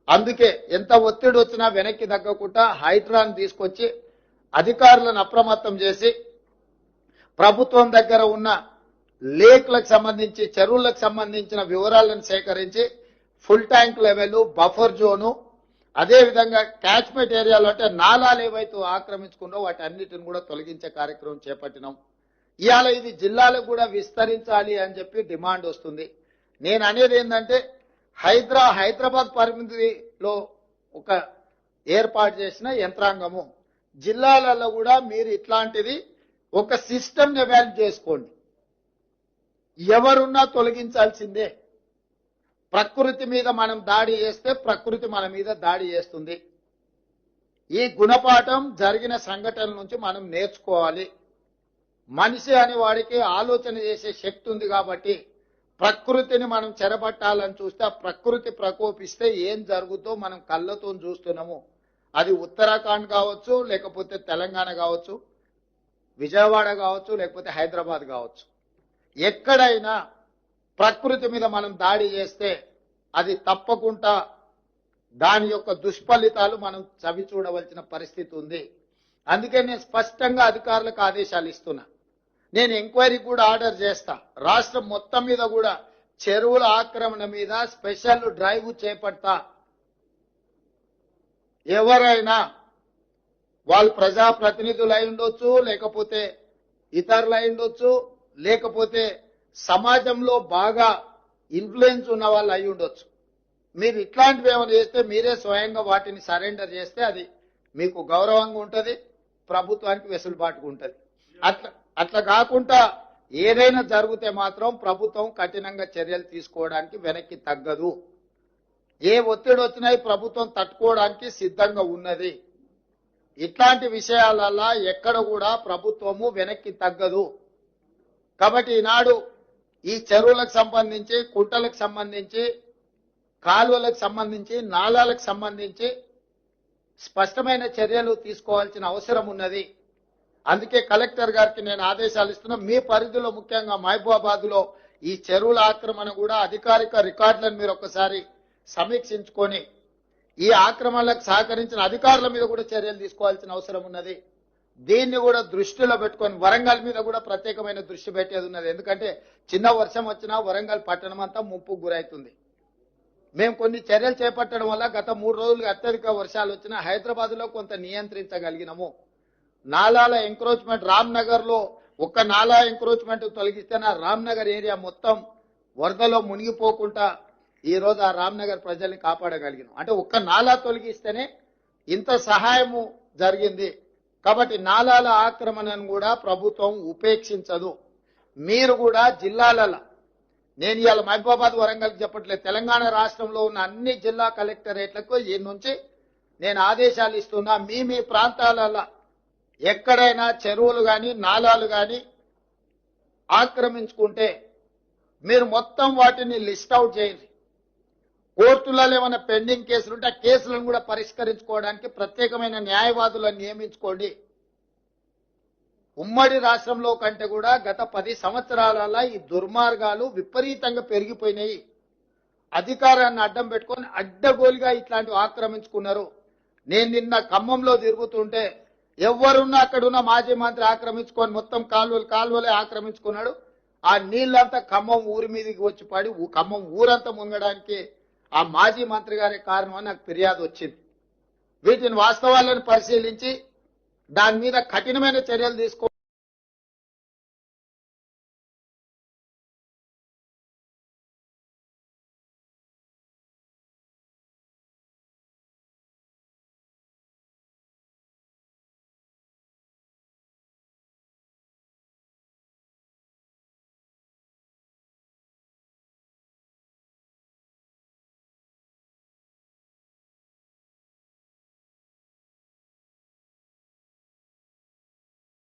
అందుకే ఎంత ఒత్తిడి వచ్చినా వెనక్కి తగ్గకుండా హైడ్రాను తీసుకొచ్చి అధికారులను అప్రమత్తం చేసి ప్రభుత్వం దగ్గర ఉన్న లేక్లకు సంబంధించి చెరువులకు సంబంధించిన వివరాలను సేకరించి full tank level buffer zone అదేవిధంగా క్యాచ్మెంట్ ఏరియాలో అంటే నాలాలు ఏవైతే ఆక్రమించుకున్నో వాటి అన్నిటిని కూడా తొలగించే కార్యక్రమం చేపట్టినాం. ఇవాళ ఇది జిల్లాలకు కూడా విస్తరించాలి అని చెప్పి డిమాండ్ వస్తుంది. నేను అనేది ఏంటంటే హైదరాబాద్ పరిమితిలో ఒక ఏర్పాటు చేసిన యంత్రాంగము జిల్లాలలో కూడా మీరు ఇట్లాంటిది ఒక సిస్టమ్ ఎవాల్వ్ చేసుకోండి. ఎవరున్నా తొలగించాల్సిందే. ప్రకృతి మీద మనం దాడి చేస్తే ప్రకృతి మన మీద దాడి చేస్తుంది. ఈ గుణపాఠం జరిగిన సంఘటనల నుంచి మనం నేర్చుకోవాలి. మనిషి అనే వాడికి ఆలోచన చేసే శక్తి ఉంది కాబట్టి ప్రకృతిని మనం చెరబట్టాలని చూస్తే ప్రకృతి ప్రకోపిస్తే ఏం జరుగుతుందో మనం కళ్ళతో చూస్తున్నాము. అది ఉత్తరాఖండ్ కావచ్చు, లేకపోతే తెలంగాణ కావచ్చు, విజయవాడ కావచ్చు, లేకపోతే హైదరాబాద్ కావచ్చు. ఎక్కడైనా ప్రకృతి మీద మనం దాడి చేస్తే అది తప్పకుండా దాని యొక్క దుష్ఫలితాలు మనం చవి చూడవలసిన పరిస్థితి ఉంది. అందుకే నేను స్పష్టంగా అధికారులకు ఆదేశాలు ఇస్తున్నా. నేను ఎంక్వైరీ కూడా ఆర్డర్ చేస్తా. రాష్ట్రం మొత్తం మీద కూడా చెరువుల ఆక్రమణ మీద స్పెషల్ డ్రైవ్ చేపడతా. ఎవరైనా వాళ్ళు ప్రజాప్రతినిధులు అయి ఉండొచ్చు, లేకపోతే ఇతరులు అయి ఉండొచ్చు, లేకపోతే సమాజంలో బాగా ఇన్ఫ్లుయెన్స్ ఉన్న వాళ్ళు అయి ఉండొచ్చు. మీరు ఇట్లాంటివి ఏమైనా చేస్తే మీరే స్వయంగా వాటిని సరెండర్ చేస్తే అది మీకు గౌరవంగా ఉంటుంది, ప్రభుత్వానికి వెసులుబాటుగా ఉంటుంది. అట్లా కాకుండా ఏదైనా జరిగితే మాత్రం ప్రభుత్వం కఠినంగా చర్యలు తీసుకోవడానికి వెనక్కి తగ్గదు. ఏ ఒత్తిడి వచ్చినా ప్రభుత్వం తట్టుకోవడానికి సిద్ధంగా ఉన్నది. ఇట్లాంటి విషయాలలో ఎక్కడ కూడా ప్రభుత్వము వెనక్కి తగ్గదు. కాబట్టి ఈనాడు ఈ చెరువులకు సంబంధించి, కుంటలకు సంబంధించి, కాలువలకు సంబంధించి, నాలాలకు సంబంధించి స్పష్టమైన చర్యలు తీసుకోవాల్సిన అవసరం ఉన్నది. అందుకే కలెక్టర్ గారికి నేను ఆదేశాలు ఇస్తున్నా. మీ పరిధిలో ముఖ్యంగా మహబూబాబాద్ లో ఈ చెరువుల ఆక్రమణ కూడా అధికారిక రికార్డులను మీరు ఒకసారి సమీక్షించుకొని ఈ ఆక్రమణలకు సహకరించిన అధికారుల మీద కూడా చర్యలు తీసుకోవాల్సిన అవసరం ఉన్నది. దీన్ని కూడా దృష్టిలో పెట్టుకొని వరంగల్ మీద కూడా ప్రత్యేకమైన దృష్టి పెట్టేది ఉన్నది. ఎందుకంటే చిన్న వర్షం వచ్చినా వరంగల్ పట్టణం అంతా ముప్పుకు గురైతుంది. మేము కొన్ని చర్యలు చేపట్టడం వల్ల గత 3 రోజులుగా అత్యధిక వర్షాలు వచ్చినా హైదరాబాద్ లో కొంత నియంత్రించగలిగినాము. నాలాల ఎంక్రోచ్మెంట్ రామ్నగర్ లో ఒక్క నాలా ఎంక్రోచ్మెంట్ తొలగిస్తే రామ్నగర్ ఏరియా మొత్తం వరదలో మునిగిపోకుండా ఈ రోజు ఆ రామ్నగర్ ప్రజల్ని కాపాడగలిగినాం. అంటే ఒక్క నాలా తొలగిస్తేనే ఇంత సహాయము జరిగింది. కాబట్టి నాలాల ఆక్రమణను కూడా ప్రభుత్వం ఉపేక్షించదు. మీరు కూడా జిల్లాలలో, నేను ఇవాళ మహబూబాబాద్ వరంగల్ చెప్పట్లేదు, తెలంగాణ రాష్ట్రంలో ఉన్న అన్ని జిల్లా కలెక్టరేట్లకు ఈ నుంచి నేను ఆదేశాలు ఇస్తున్నా. మీ ప్రాంతాలలో ఎక్కడైనా చెరువులు కానీ నాలాలు కానీ ఆక్రమించుకుంటే మీరు మొత్తం వాటిని లిస్ట్ అవుట్ చేయండి. కోర్టులలో ఏమైనా పెండింగ్ కేసులు ఉంటే ఆ కేసులను కూడా పరిష్కరించుకోవడానికి ప్రత్యేకమైన న్యాయవాదులను నియమించుకోండి. ఉమ్మడి రాష్ట్రంలో కంటే కూడా గత 10 సంవత్సరాల ఈ దుర్మార్గాలు విపరీతంగా పెరిగిపోయినాయి. అధికారాన్ని అడ్డం పెట్టుకొని అడ్డగోలుగా ఇట్లాంటివి ఆక్రమించుకున్నారు. నేను నిన్న ఖమ్మంలో తిరుగుతుంటే ఎవరున్నా అక్కడున్న మాజీ మంత్రి ఆక్రమించుకొని మొత్తం కాలువలే ఆక్రమించుకున్నాడు. ఆ నీళ్లంతా ఖమ్మం ఊరి మీదకి వచ్చి పడి ఖమ్మం ఊరంతా మునగడానికి ఆ మాజీ మంత్రి గారే కారణం అని నాకు ఫిర్యాదు వచ్చింది. వీటిని వాస్తవాలను పరిశీలించి దాని మీద కఠినమైన చర్యలు తీసుకో